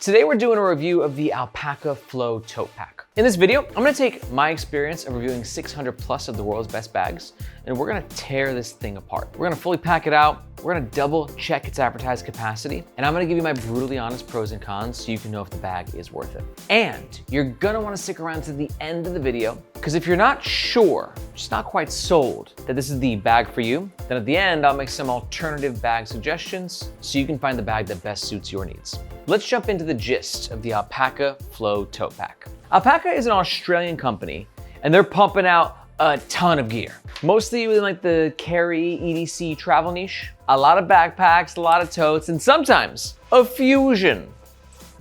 Today we're doing a review of the Alpaka Flow Tote Pack. In this video, I'm gonna take my experience of reviewing 600 plus of the world's best bags, and we're gonna tear this thing apart. We're gonna fully pack it out, we're gonna double check its advertised capacity, and I'm gonna give you my brutally honest pros and cons so you can know if the bag is worth it. And you're gonna wanna stick around to the end of the video, because if you're not sure, just not quite sold that this is the bag for you, then at the end, I'll make some alternative bag suggestions so you can find the bag that best suits your needs. Let's jump into the gist of the Alpaka Flow Tote Pack. Alpaka is an Australian company, and they're pumping out a ton of gear. Mostly within like the carry, EDC travel niche. A lot of backpacks, a lot of totes, and sometimes a fusion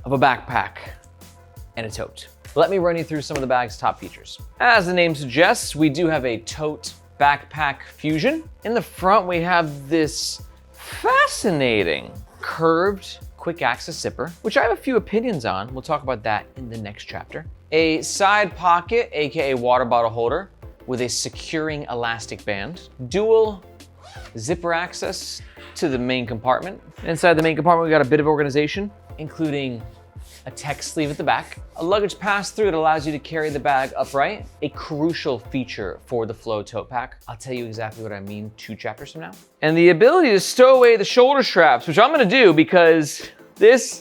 of a backpack and a tote. Let me run you through some of the bag's top features. As the name suggests, we do have a tote backpack fusion. In the front, we have this fascinating curved quick access zipper, which I have a few opinions on. We'll talk about that in the next chapter. A side pocket, AKA water bottle holder, with a securing elastic band. Dual zipper access to the main compartment. Inside the main compartment, we got a bit of organization, including a tech sleeve at the back, a luggage pass-through that allows you to carry the bag upright, a crucial feature for the Flow Tote Pack. I'll tell you exactly what I mean 2 chapters from now. And the ability to stow away the shoulder straps, which I'm gonna do because this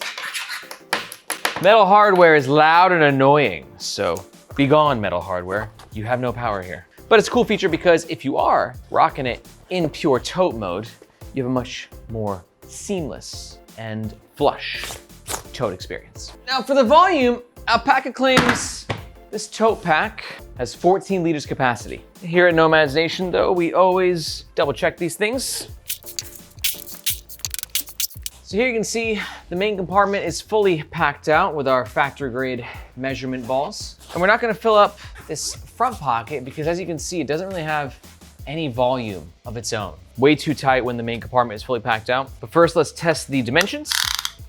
metal hardware is loud and annoying. So be gone, metal hardware. You have no power here. But it's a cool feature because if you are rocking it in pure tote mode, you have a much more seamless and flush tote experience. Now for the volume, Alpaka claims this tote pack has 14 liters capacity. Here at Nomads Nation though, we always double check these things. So here you can see the main compartment is fully packed out with our factory grade measurement balls. And we're not gonna fill up this front pocket because as you can see, it doesn't really have any volume of its own. Way too tight when the main compartment is fully packed out. But first let's test the dimensions.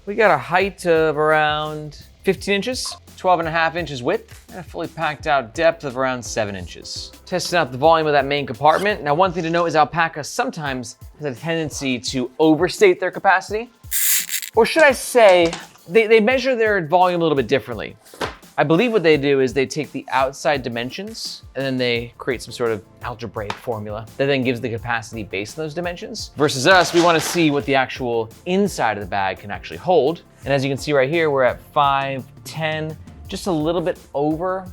We got a height of around 15 inches, 12.5 inches width, and a fully packed out depth of around 7 inches. Testing out the volume of that main compartment. Now, one thing to note is Alpaka sometimes has a tendency to overstate their capacity. Or should I say, they measure their volume a little bit differently. I believe what they do is they take the outside dimensions and then they create some sort of algebraic formula that then gives the capacity based on those dimensions. Versus us, we want to see what the actual inside of the bag can actually hold. And as you can see right here, we're at 510, just a little bit over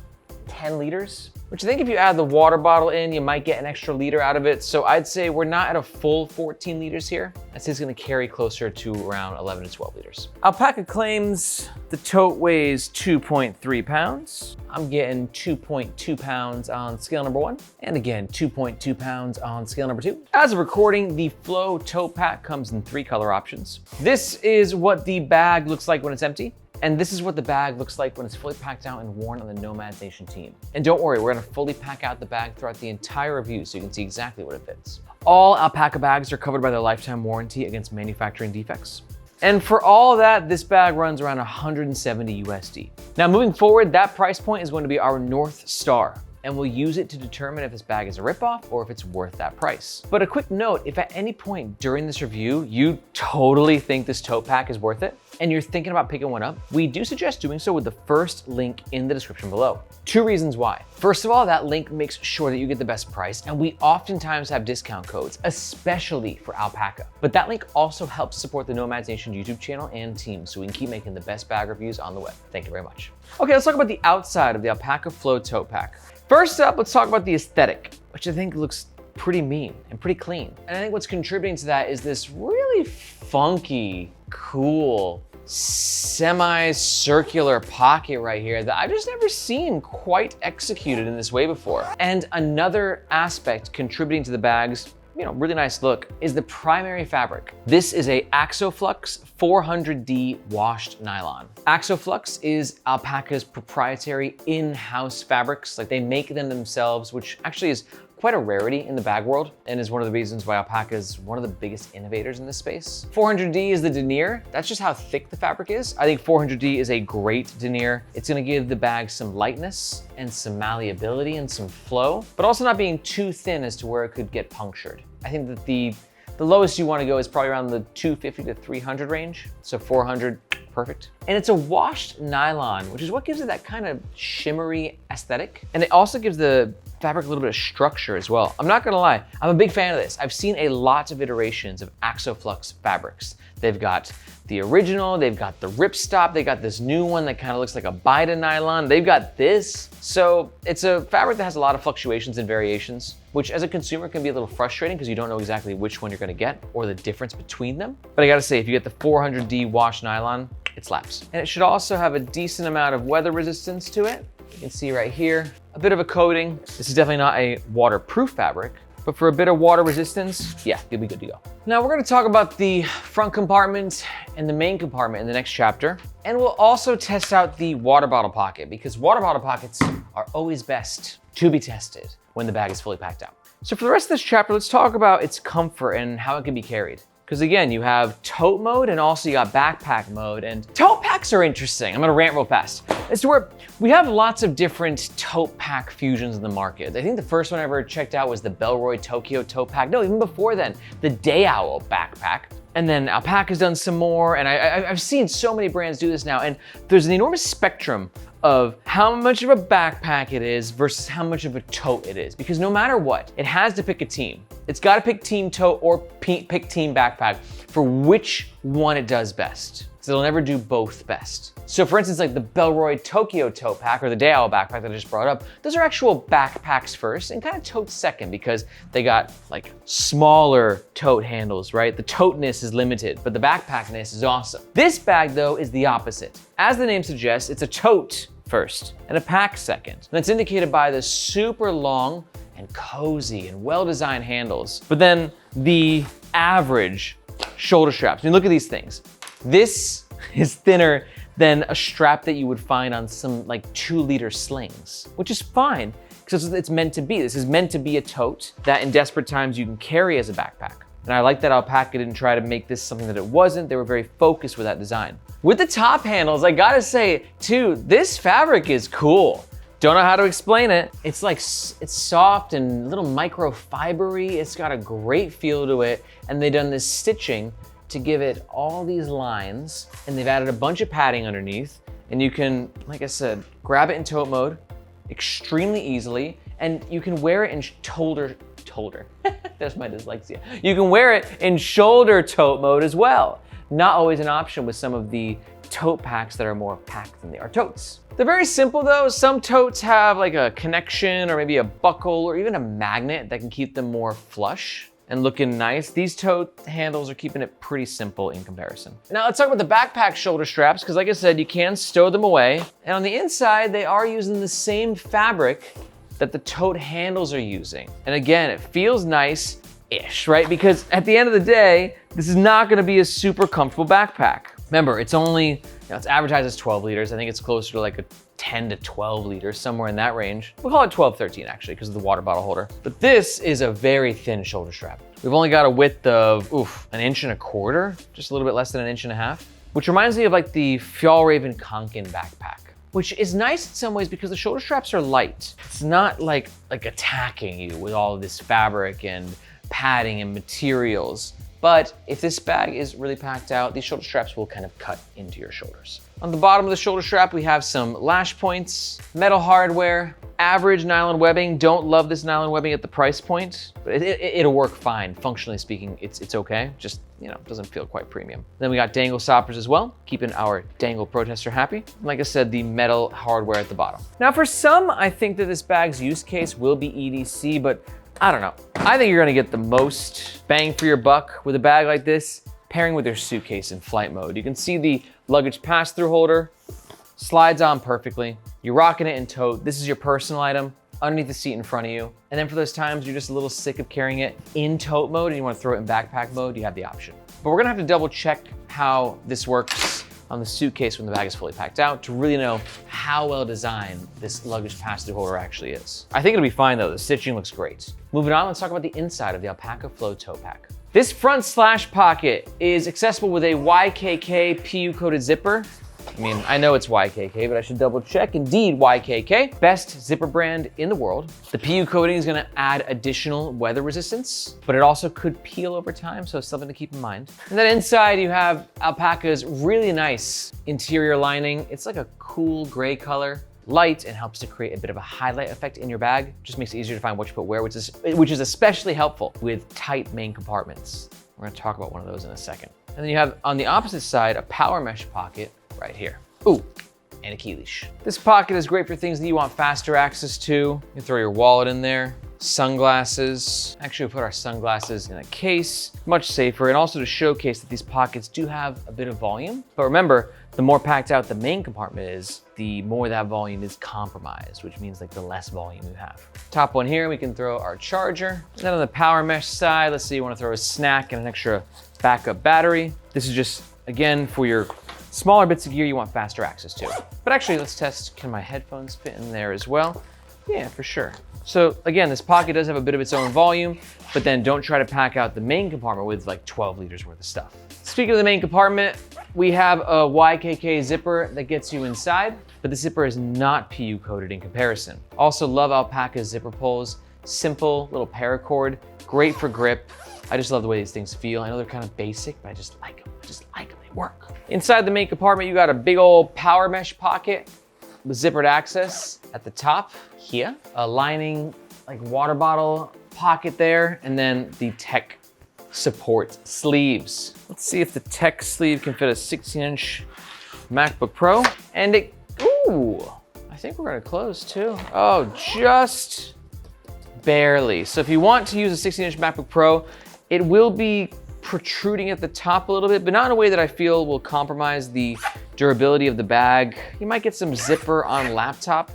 10 liters, which I think if you add the water bottle in, you might get an extra liter out of it. So I'd say we're not at a full 14 liters here. I'd say it's gonna carry closer to around 11 to 12 liters. Alpaka claims the tote weighs 2.3 pounds. I'm getting 2.2 pounds on scale number 1. And again, 2.2 pounds on scale number 2. As of recording, the Flow Tote Pack comes in 3 color options. This is what the bag looks like when it's empty. And this is what the bag looks like when it's fully packed out and worn on the Nomads Nation team. And don't worry, we're gonna fully pack out the bag throughout the entire review so you can see exactly what it fits. All Alpaka bags are covered by their lifetime warranty against manufacturing defects. And for all that, this bag runs around 170 USD. Now moving forward, that price point is going to be our North Star, and we'll use it to determine if this bag is a ripoff or if it's worth that price. But a quick note, if at any point during this review, you totally think this tote pack is worth it, and you're thinking about picking one up, we do suggest doing so with the first link in the description below. 2 reasons why. First of all, that link makes sure that you get the best price, and we oftentimes have discount codes, especially for Alpaka. But that link also helps support the Nomads Nation YouTube channel and team so we can keep making the best bag reviews on the web. Thank you very much. Okay, let's talk about the outside of the Alpaka Flow Tote Pack. First up, let's talk about the aesthetic, which I think looks pretty mean and pretty clean. And I think what's contributing to that is this really funky, cool, semi-circular pocket right here that I've just never seen quite executed in this way before. And another aspect contributing to the bag's really nice look is the primary fabric. This is a Axoflux 400D washed nylon. Axoflux is Alpaka's proprietary in-house fabrics. Like they make them themselves, which actually is quite a rarity in the bag world and is one of the reasons why Alpaka is one of the biggest innovators in this space. 400D is the denier. That's just how thick the fabric is. I think 400D is a great denier. It's gonna give the bag some lightness and some malleability and some flow, but also not being too thin as to where it could get punctured. I think that the lowest you wanna go is probably around the 250 to 300 range. So 400 perfect. And it's a washed nylon, which is what gives it that kind of shimmery aesthetic. And it also gives the fabric a little bit of structure as well. I'm not gonna lie, I'm a big fan of this. I've seen a lot of iterations of Axoflux fabrics. They've got the original, they've got the ripstop, they got this new one that kind of looks like a Bida nylon, they've got this. So it's a fabric that has a lot of fluctuations and variations, which as a consumer can be a little frustrating because you don't know exactly which one you're gonna get or the difference between them. But I gotta say, if you get the 400D wash nylon, it slaps. And it should also have a decent amount of weather resistance to it. You can see right here, a bit of a coating. This is definitely not a waterproof fabric, but for a bit of water resistance, yeah, you'll be good to go. Now we're gonna talk about the front compartment and the main compartment in the next chapter. And we'll also test out the water bottle pocket because water bottle pockets are always best to be tested when the bag is fully packed out. So for the rest of this chapter, let's talk about its comfort and how it can be carried. Because again, you have tote mode and also you got backpack mode, and tote packs are interesting. I'm gonna rant real fast. As to where we have lots of different tote pack fusions in the market. I think the first one I ever checked out was the Bellroy Tokyo tote pack. No, even before then, the Day Owl backpack. And then Alpaka's done some more, and I've seen so many brands do this now, and there's an enormous spectrum of how much of a backpack it is versus how much of a tote it is. Because no matter what, it has to pick a team. It's gotta pick team tote or pick team backpack for which one it does best. So it'll never do both best. So for instance, like the Bellroy Tokyo tote pack or the Day Owl backpack that I just brought up, those are actual backpacks first and kind of totes second because they got like smaller tote handles, right? The toteness is limited, but the backpackness is awesome. This bag though is the opposite. As the name suggests, it's a tote first and a pack second. And that's indicated by the super long and cozy and well-designed handles. But then the average shoulder straps, I mean, look at these things. This is thinner than a strap that you would find on some like 2-liter slings, which is fine because it's meant to be. This is meant to be a tote that in desperate times you can carry as a backpack. And I like that Alpaka didn't try to make this something that it wasn't. They were very focused with that design. With the top handles, I gotta say too, this fabric is cool. Don't know how to explain it. It's like, it's soft and a little microfibery. It's got a great feel to it. And they've done this stitching to give it all these lines, and they've added a bunch of padding underneath. And you can, like I said, grab it in tote mode extremely easily, and you can wear it in shoulder. There's my dyslexia. You can wear it in shoulder tote mode as well. Not always an option with some of the tote packs that are more packed than they are totes. They're very simple though. Some totes have like a connection or maybe a buckle or even a magnet that can keep them more flush and looking nice. These tote handles are keeping it pretty simple in comparison. Now let's talk about the backpack shoulder straps, because like I said, you can stow them away. And on the inside, they are using the same fabric that the tote handles are using. And again, it feels nice-ish, right? Because at the end of the day, this is not gonna be a super comfortable backpack. Remember, it's only, it's advertised as 12 liters. I think it's closer to like a 10 to 12 liters, somewhere in that range. We'll call it 12, 13 actually, because of the water bottle holder. But this is a very thin shoulder strap. We've only got a width of, 1.25 inches, just a little bit less than 1.5 inches, which reminds me of like the Fjallraven Kanken backpack, which is nice in some ways because the shoulder straps are light. It's not like attacking you with all of this fabric and padding and materials. But if this bag is really packed out, these shoulder straps will kind of cut into your shoulders. On the bottom of the shoulder strap, we have some lash points, metal hardware, average nylon webbing. Don't love this nylon webbing at the price point, but it'll work fine. Functionally speaking, it's okay. Just, doesn't feel quite premium. Then we got dangle stoppers as well, keeping our dangle protester happy. And like I said, the metal hardware at the bottom. Now for some, I think that this bag's use case will be EDC, but I don't know. I think you're gonna get the most bang for your buck with a bag like this, pairing with your suitcase in flight mode. You can see the luggage pass-through holder, slides on perfectly. You're rocking it in tote. This is your personal item underneath the seat in front of you. And then for those times you're just a little sick of carrying it in tote mode and you wanna throw it in backpack mode, you have the option. But we're gonna have to double check how this works on the suitcase when the bag is fully packed out to really know how well designed this luggage pass-through holder actually is. I think it'll be fine though, the stitching looks great. Moving on, let's talk about the inside of the Alpaka Flow tote pack. This front slash pocket is accessible with a YKK PU coated zipper. I mean, I know it's YKK, but I should double check. Indeed, YKK, best zipper brand in the world. The PU coating is gonna add additional weather resistance, but it also could peel over time, so it's something to keep in mind. And then inside you have Alpaka's really nice interior lining. It's like a cool gray color, light, and helps to create a bit of a highlight effect in your bag. Just makes it easier to find what you put where, which is especially helpful with tight main compartments. We're gonna talk about one of those in a second. And then you have on the opposite side, a power mesh pocket right here. Ooh, and a key leash. This pocket is great for things that you want faster access to. You can throw your wallet in there, sunglasses. Actually, we put our sunglasses in a case, much safer, and also to showcase that these pockets do have a bit of volume. But remember, the more packed out the main compartment is, the more that volume is compromised, which means like the less volume you have. Top one here, we can throw our charger. And then on the power mesh side, let's say you wanna throw a snack and an extra backup battery. This is just, again, for your smaller bits of gear you want faster access to. But actually, let's test, can my headphones fit in there as well? Yeah, for sure. So again, this pocket does have a bit of its own volume, but then don't try to pack out the main compartment with like 12 liters worth of stuff. Speaking of the main compartment, we have a YKK zipper that gets you inside, but the zipper is not PU coated in comparison. Also love Alpaka's zipper pulls. Simple, little paracord, great for grip. I just love the way these things feel. I know they're kind of basic, but I just like them. They work. Inside the main compartment, you got a big old power mesh pocket with zippered access at the top here. A lining, like water bottle pocket there, and then the tech support sleeves. Let's see if the tech sleeve can fit a 16-inch MacBook Pro. And it, ooh, I think we're gonna close too. Oh, just barely. So if you want to use a 16-inch MacBook Pro, it will be protruding at the top a little bit, but not in a way that I feel will compromise the durability of the bag. You might get some zipper on laptop.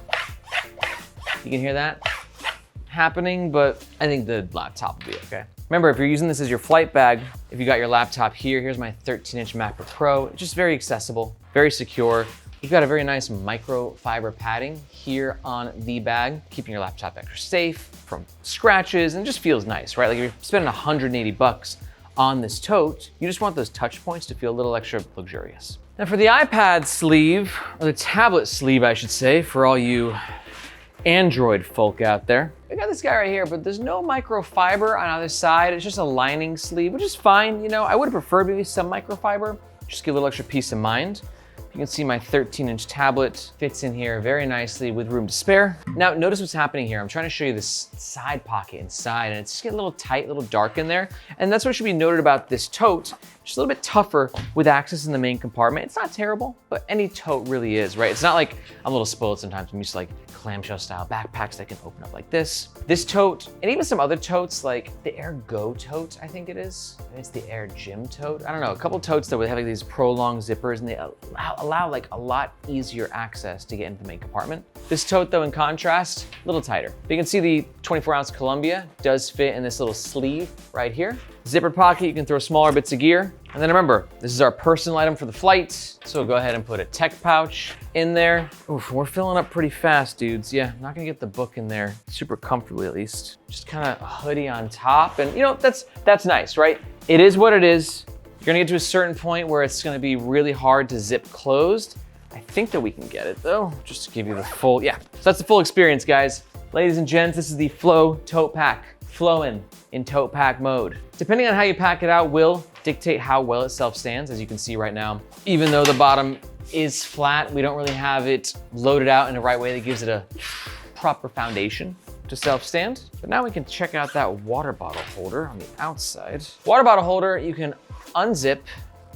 You can hear that happening, but I think the laptop will be okay. Remember, if you're using this as your flight bag, if you got your laptop here, here's my 13-inch MacBook Pro. It's just very accessible, very secure. You've got a very nice microfiber padding here on the bag, keeping your laptop extra safe from scratches, and just feels nice, right? Like if you're spending 180 bucks on this tote, you just want those touch points to feel a little extra luxurious. Now for the iPad sleeve, or the tablet sleeve, I should say, for all you Android folk out there. I got this guy right here, but there's no microfiber on either side. It's just a lining sleeve, which is fine. You know, I would have preferred maybe some microfiber, just give a little extra peace of mind. You can see my 13-inch tablet fits in here very nicely with room to spare. Now, notice what's happening here. I'm trying to show you this side pocket inside, and it's just getting a little tight, a little dark in there. And that's what should be noted about this tote. Just a little bit tougher with access in the main compartment. It's not terrible, but any tote really is, right? It's not like I'm a little spoiled sometimes. I'm used to like clamshell style backpacks that can open up like this. This tote, and even some other totes, like the Air Go tote, I think it is. It's the Air Gym tote. I don't know, a couple totes that would have like these prolonged zippers, and they allow like a lot easier access to get into the main compartment. This tote though, in contrast, a little tighter. But you can see the 24-ounce Columbia does fit in this little sleeve right here. Zipper pocket, you can throw smaller bits of gear. And then remember, this is our personal item for the flight. So go ahead and put a tech pouch in there. Oof, we're filling up pretty fast, dudes. Yeah, I'm not gonna get the book in there super comfortably at least. Just kind of a hoodie on top. And you know, that's nice, right? It is what it is. You're gonna get to a certain point where it's gonna be really hard to zip closed. I think that we can get it though, just to give you the full, yeah. So that's the full experience, guys. Ladies and gents, this is the Flow Tote Pack. Flowing in tote pack mode. Depending on how you pack it out will dictate how well it self-stands, as you can see right now. Even though the bottom is flat, we don't really have it loaded out in the right way that gives it a proper foundation to self-stand. But now we can check out that water bottle holder on the outside. Water bottle holder, you can unzip.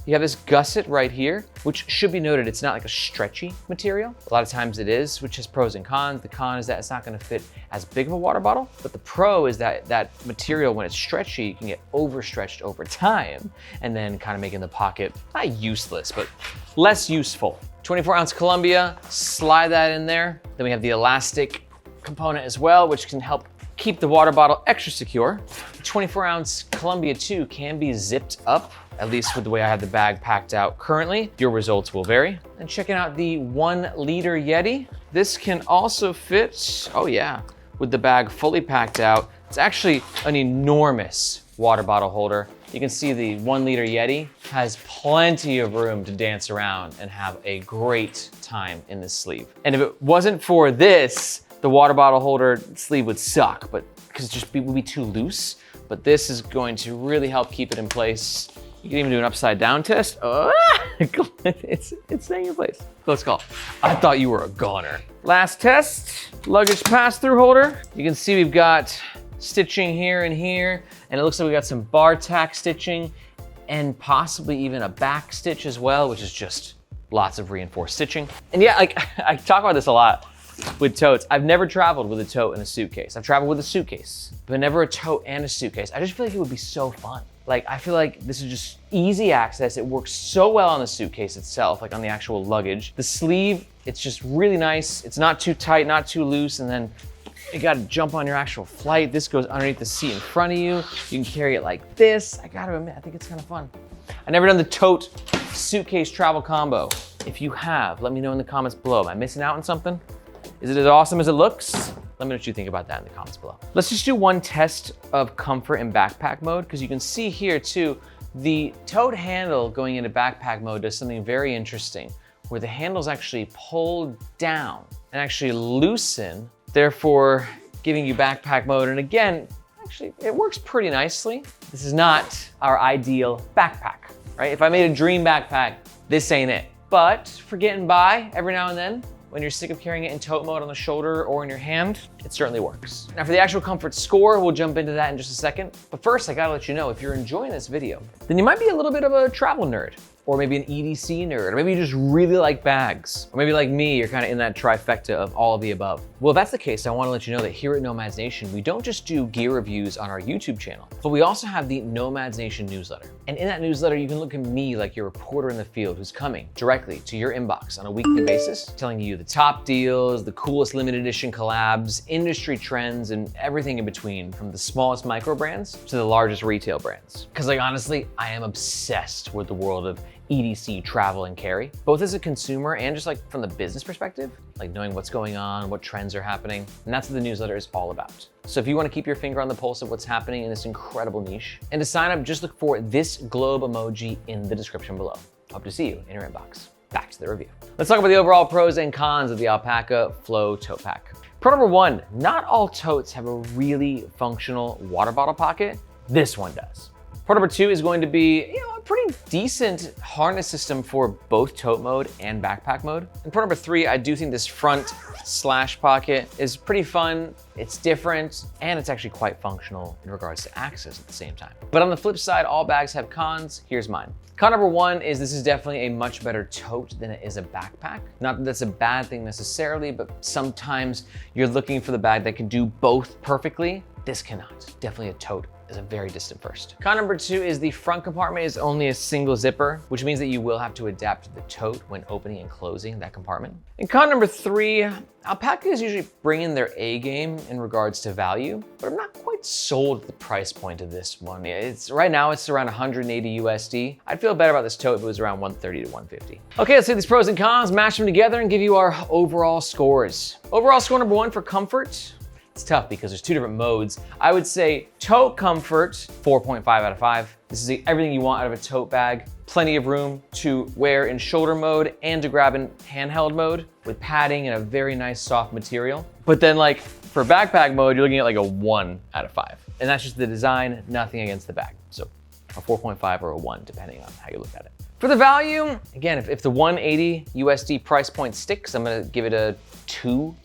You have this gusset right here, which should be noted, it's not like a stretchy material. A lot of times it is, which has pros and cons. The con is that it's not gonna fit as big of a water bottle, but the pro is that that material, when it's stretchy, you can get overstretched over time and then kind of making the pocket, not useless, but less useful. 24-ounce Columbia, slide that in there. Then we have the elastic component as well, which can help keep the water bottle extra secure. The 24-ounce Columbia 2 can be zipped up, at least with the way I have the bag packed out currently. Your results will vary. And checking out the 1 liter Yeti. This can also fit, oh yeah, with the bag fully packed out. It's actually an enormous water bottle holder. You can see the 1 liter Yeti has plenty of room to dance around and have a great time in this sleeve. And if it wasn't for this, the water bottle holder sleeve would suck, but because it would be too loose. But this is going to really help keep it in place. You can even do an upside down test. Oh, it's staying in place. Let's call. I thought you were a goner. Last test, luggage pass-through holder. You can see we've got stitching here and here, and it looks like we got some bar tack stitching and possibly even a back stitch as well, which is just lots of reinforced stitching. And yeah, like I talk about this a lot with totes. I've never traveled with a tote and a suitcase. I've traveled with a suitcase, but never a tote and a suitcase. I just feel like it would be so fun. Like, I feel like this is just easy access. It works so well on the suitcase itself, like on the actual luggage. The sleeve, it's just really nice. It's not too tight, not too loose, and then you gotta jump on your actual flight. This goes underneath the seat in front of you. You can carry it like this. I gotta admit, I think it's kind of fun. I've never done the tote suitcase travel combo. If you have, let me know in the comments below. Am I missing out on something? Is it as awesome as it looks? Let me know what you think about that in the comments below. Let's just do one test of comfort in backpack mode, because you can see here too, the tote handle going into backpack mode does something very interesting, where the handle's actually pulled down and actually loosen, therefore giving you backpack mode. And again, actually, it works pretty nicely. This is not our ideal backpack, right? If I made a dream backpack, this ain't it. But for getting by every now and then, when you're sick of carrying it in tote mode on the shoulder or in your hand, it certainly works. Now for the actual comfort score, we'll jump into that in just a second. But first, I gotta let you know, if you're enjoying this video, then you might be a little bit of a travel nerd, or maybe an EDC nerd, or maybe you just really like bags, or maybe like me, you're kind of in that trifecta of all of the above. Well, if that's the case, I want to let you know that here at Nomads Nation, we don't just do gear reviews on our YouTube channel, but we also have the Nomads Nation newsletter. And in that newsletter, you can look at me like your reporter in the field who's coming directly to your inbox on a weekly basis, telling you the top deals, the coolest limited edition collabs, industry trends, and everything in between, from the smallest micro brands to the largest retail brands. Because like honestly, I am obsessed with the world of EDC travel and carry, both as a consumer and just like from the business perspective, like knowing what's going on, what trends are happening. And that's what the newsletter is all about. So if you want to keep your finger on the pulse of what's happening in this incredible niche, and to sign up, just look for this globe emoji in the description below. Hope to see you in your inbox. Back to the review. Let's talk about the overall pros and cons of the Alpaka Flow Tote Pack. Pro number one, not all totes have a really functional water bottle pocket. This one does. Pro number two is going to be, a pretty decent harness system for both tote mode and backpack mode. And pro number three, I do think this front slash pocket is pretty fun. It's different, and it's actually quite functional in regards to access at the same time. But on the flip side, all bags have cons. Here's mine. Con number one is this is definitely a much better tote than it is a backpack. Not that that's a bad thing necessarily, but sometimes you're looking for the bag that can do both perfectly. This cannot. Definitely a tote is a very distant first. Con number two is the front compartment is only a single zipper, which means that you will have to adapt to the tote when opening and closing that compartment. And con number three, Alpaka usually bringing their A game in regards to value, but I'm not quite sold at the price point of this one. Right now it's around 180 USD. I'd feel better about this tote if it was around 130 to 150. Okay, let's see these pros and cons, mash them together and give you our overall scores. Overall score number one for comfort. It's tough because there's two different modes. I would say tote comfort, 4.5 out of 5. This is everything you want out of a tote bag. Plenty of room to wear in shoulder mode and to grab in handheld mode with padding and a very nice soft material. But then like for backpack mode, you're looking at like a 1 out of 5. And that's just the design, nothing against the bag. So a 4.5 or a 1, depending on how you look at it. For the value, again, if the 180 USD price point sticks, I'm gonna give it a 2.5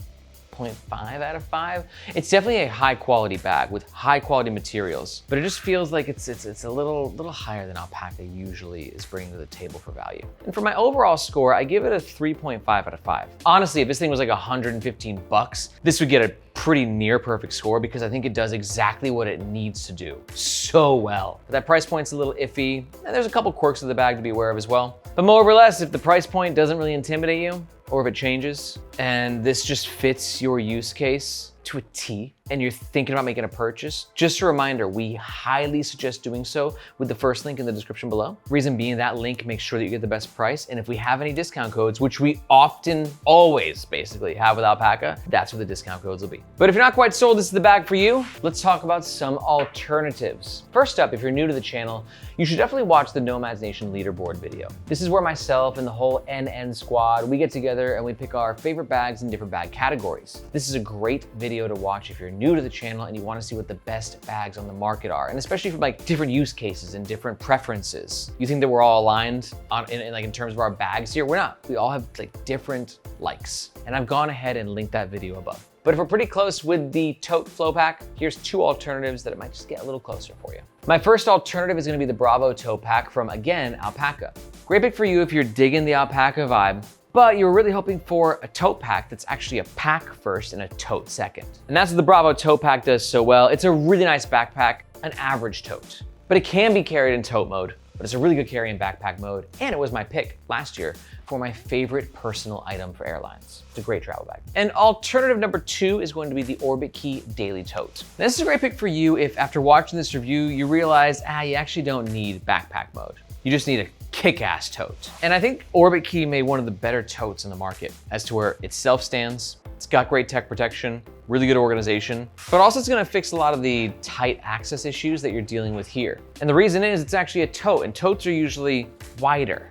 out of 5. It's definitely a high quality bag with high quality materials, but it just feels like it's a little higher than Alpaka usually is bringing to the table for value. And for my overall score, I give it a 3.5 out of 5. Honestly, if this thing was like 115 bucks, this would get a pretty near perfect score because I think it does exactly what it needs to do so well. But that price point's a little iffy, and there's a couple quirks of the bag to be aware of as well. But more or less, if the price point doesn't really intimidate you, or if it changes, and this just fits your use case, to a T and you're thinking about making a purchase, just a reminder, we highly suggest doing so with the first link in the description below. Reason being, that link makes sure that you get the best price. And if we have any discount codes, which we often, always basically have with Alpaka, that's where the discount codes will be. But if you're not quite sold, this is the bag for you. Let's talk about some alternatives. First up, if you're new to the channel, you should definitely watch the Nomads Nation leaderboard video. This is where myself and the whole NN squad, we get together and we pick our favorite bags in different bag categories. This is a great video to watch if you're new to the channel and you want to see what the best bags on the market are, and especially from like different use cases and different preferences. You think that we're all aligned in terms of our bags here? We're not. We all have like different likes, and I've gone ahead and linked that video above. But if we're pretty close with the tote flow pack, here's two alternatives that it might just get a little closer for you. My first alternative is gonna be the Bravo tote pack from, again, Alpaka. Great pick for you if you're digging the Alpaka vibe, but you're really hoping for a tote pack that's actually a pack first and a tote second. And that's what the Bravo tote pack does so well. It's a really nice backpack, an average tote, but it can be carried in tote mode, but it's a really good carry in backpack mode. And it was my pick last year for my favorite personal item for airlines. It's a great travel bag. And alternative number 2 is going to be the Orbit Key Daily Tote. Now, this is a great pick for you if after watching this review, you realize, you actually don't need backpack mode. You just need a kick-ass tote. And I think Orbit Key made one of the better totes in the market as to where it self-stands, it's got great tech protection, really good organization, but also it's gonna fix a lot of the tight access issues that you're dealing with here. And the reason is it's actually a tote, and totes are usually wider.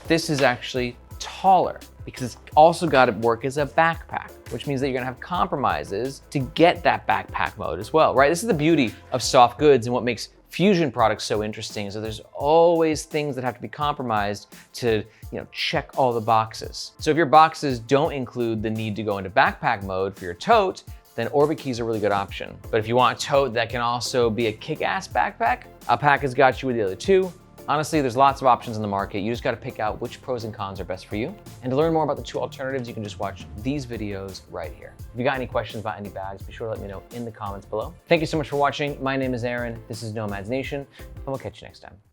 This is actually taller because it's also got to work as a backpack, which means that you're gonna have compromises to get that backpack mode as well, right? This is the beauty of soft goods, and what makes Fusion products so interesting is that there's always things that have to be compromised to, check all the boxes. So if your boxes don't include the need to go into backpack mode for your tote, then Orbit Key is a really good option. But if you want a tote that can also be a kick-ass backpack, Alpaka's got you with the other two. Honestly, there's lots of options in the market. You just got to pick out which pros and cons are best for you. And to learn more about the two alternatives, you can just watch these videos right here. If you got any questions about any bags, be sure to let me know in the comments below. Thank you so much for watching. My name is Aaron. This is Nomads Nation, and we'll catch you next time.